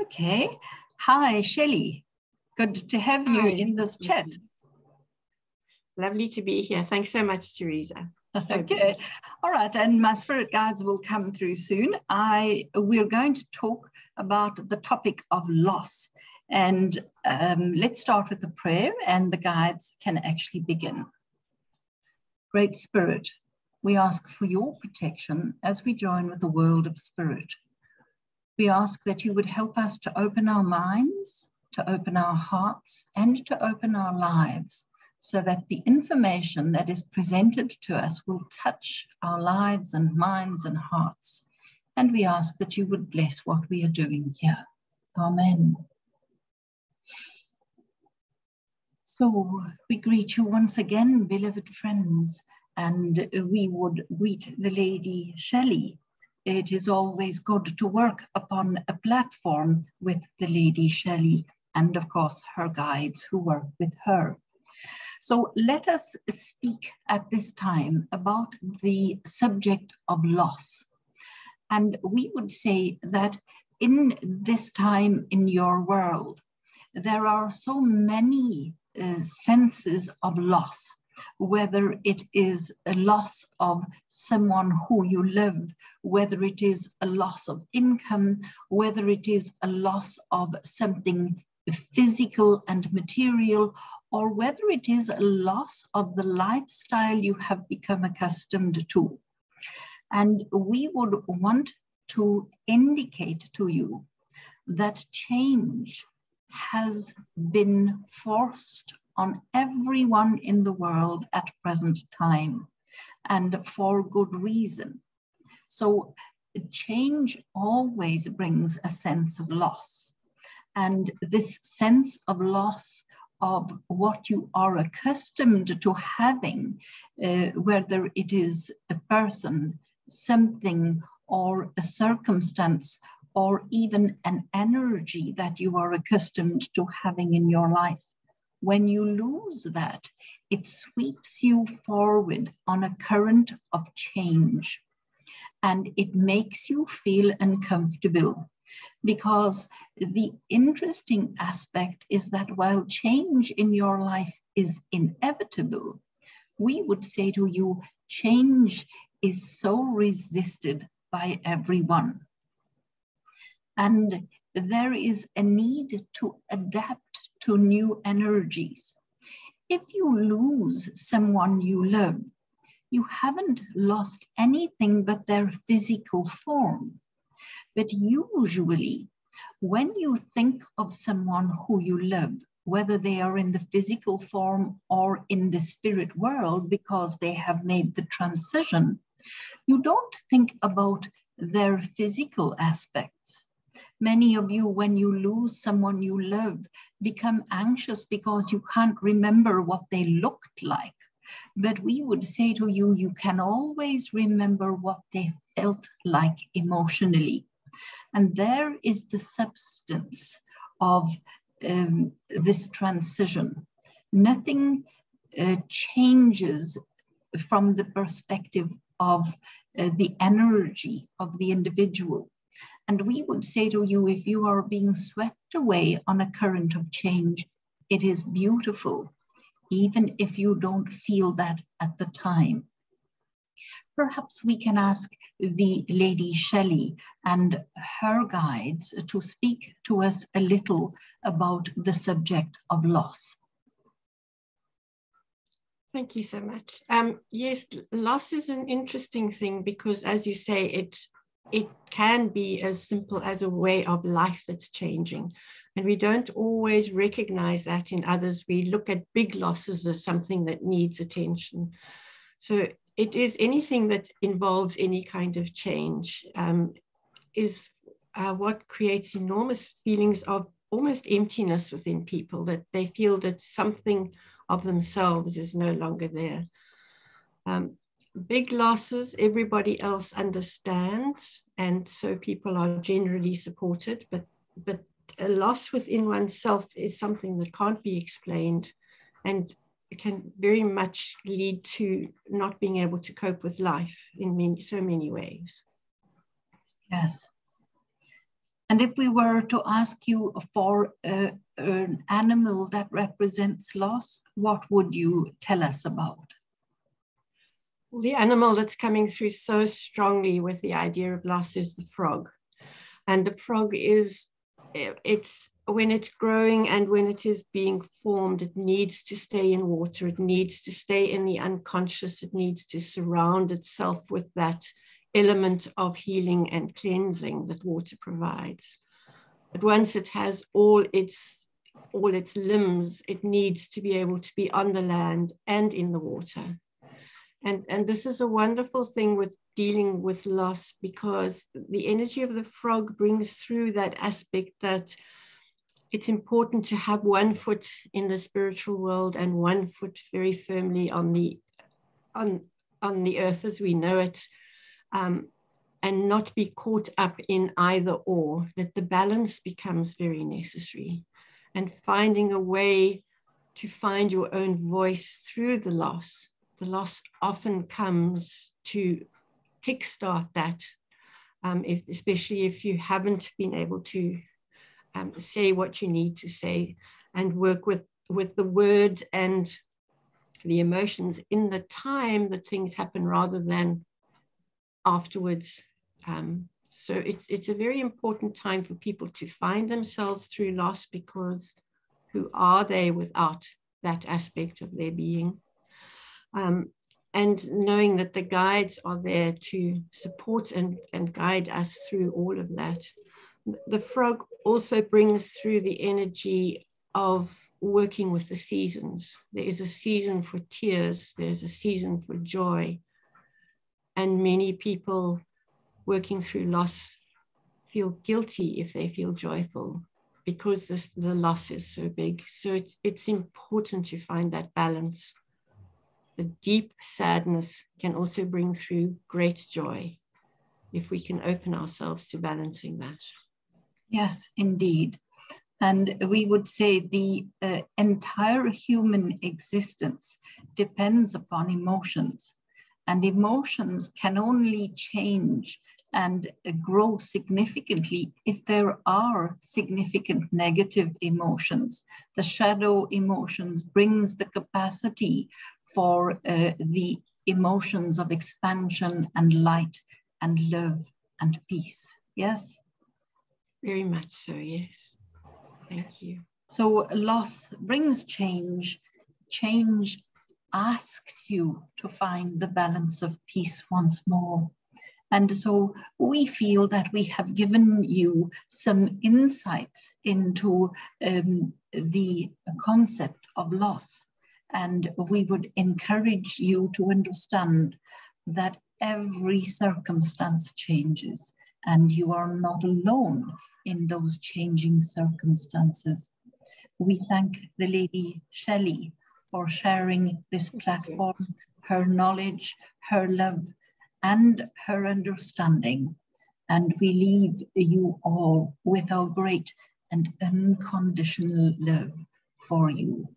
Okay. Hi, Shelley. Good to have you in this chat. Lovely to be here. Thanks so much, Theresa. Okay. All right. And my spirit guides will come through soon. We're going to talk about the topic of loss. And let's start with the prayer, and the guides can actually begin. Great Spirit, we ask for your protection as we join with the world of spirit. We ask that you would help us to open our minds, to open our hearts, and to open our lives, so that the information that is presented to us will touch our lives and minds and hearts. And we ask that you would bless what we are doing here. Amen. So we greet you once again, beloved friends, and we would greet the Lady Shelley. It is always good to work upon a platform with the Lady Shelley and, of course, her guides who work with her. So let us speak at this time about the subject of loss. And we would say that in this time in your world, there are so many senses of loss, whether it is a loss of someone who you love, whether it is a loss of income, whether it is a loss of something physical and material, or whether it is a loss of the lifestyle you have become accustomed to. And we would want to indicate to you that change has been forced on everyone in the world at present time, and for good reason. So change always brings a sense of loss. And this sense of loss of what you are accustomed to having, whether it is a person, something, or a circumstance, or even an energy that you are accustomed to having in your life. When you lose that, it sweeps you forward on a current of change, and it makes you feel uncomfortable. Because the interesting aspect is that while change in your life is inevitable, we would say to you, change is so resisted by everyone. And there is a need to adapt to new energies. If you lose someone you love, you haven't lost anything but their physical form. But usually, when you think of someone who you love, whether they are in the physical form or in the spirit world, because they have made the transition, you don't think about their physical aspects. Many of you, when you lose someone you love, become anxious because you can't remember what they looked like. But we would say to you, you can always remember what they felt like emotionally. And there is the substance of this transition. Nothing changes from the perspective of the energy of the individual. And we would say to you, if you are being swept away on a current of change, it is beautiful, even if you don't feel that at the time. Perhaps we can ask the Lady Shelley and her guides to speak to us a little about the subject of loss. Thank you so much. Yes, loss is an interesting thing because, as you say, it can be as simple as a way of life that's changing. And we don't always recognize that in others. We look at big losses as something that needs attention. So it is anything that involves any kind of change is what creates enormous feelings of almost emptiness within people, that they feel that something of themselves is no longer there. Big losses, everybody else understands, and so people are generally supported, but a loss within oneself is something that can't be explained, and it can very much lead to not being able to cope with life in so many ways. Yes. And if we were to ask you for an animal that represents loss, what would you tell us about? The animal that's coming through so strongly with the idea of loss is the frog. And the frog it's when it's growing and when it is being formed, it needs to stay in water. It needs to stay in the unconscious. It needs to surround itself with that element of healing and cleansing that water provides. But once it has all its limbs, it needs to be able to be on the land and in the water. And this is a wonderful thing with dealing with loss, because the energy of the frog brings through that aspect that it's important to have one foot in the spiritual world and one foot very firmly on the earth as we know it, and not be caught up in either or, that the balance becomes very necessary. And finding a way to find your own voice through the loss. The loss often comes to kickstart that, especially if you haven't been able to say what you need to say, and work with the word and the emotions in the time that things happen rather than afterwards. So it's a very important time for people to find themselves through loss, because who are they without that aspect of their being? And knowing that the guides are there to support and guide us through all of that. The frog also brings through the energy of working with the seasons. There is a season for tears, there's a season for joy. And many people working through loss feel guilty if they feel joyful, because the loss is so big. So it's important to find that balance. The deep sadness can also bring through great joy if we can open ourselves to balancing that. Yes, indeed. And we would say the entire human existence depends upon emotions. And emotions can only change and grow significantly if there are significant negative emotions. The shadow emotions brings the capacity for the emotions of expansion and light and love and peace. Yes? Very much so, yes. Thank you. So loss brings change. Change asks you to find the balance of peace once more. And so we feel that we have given you some insights into the concept of loss. And we would encourage you to understand that every circumstance changes, and you are not alone in those changing circumstances. We thank the Lady Shelley for sharing this platform, her knowledge, her love, and her understanding. And we leave you all with our great and unconditional love for you.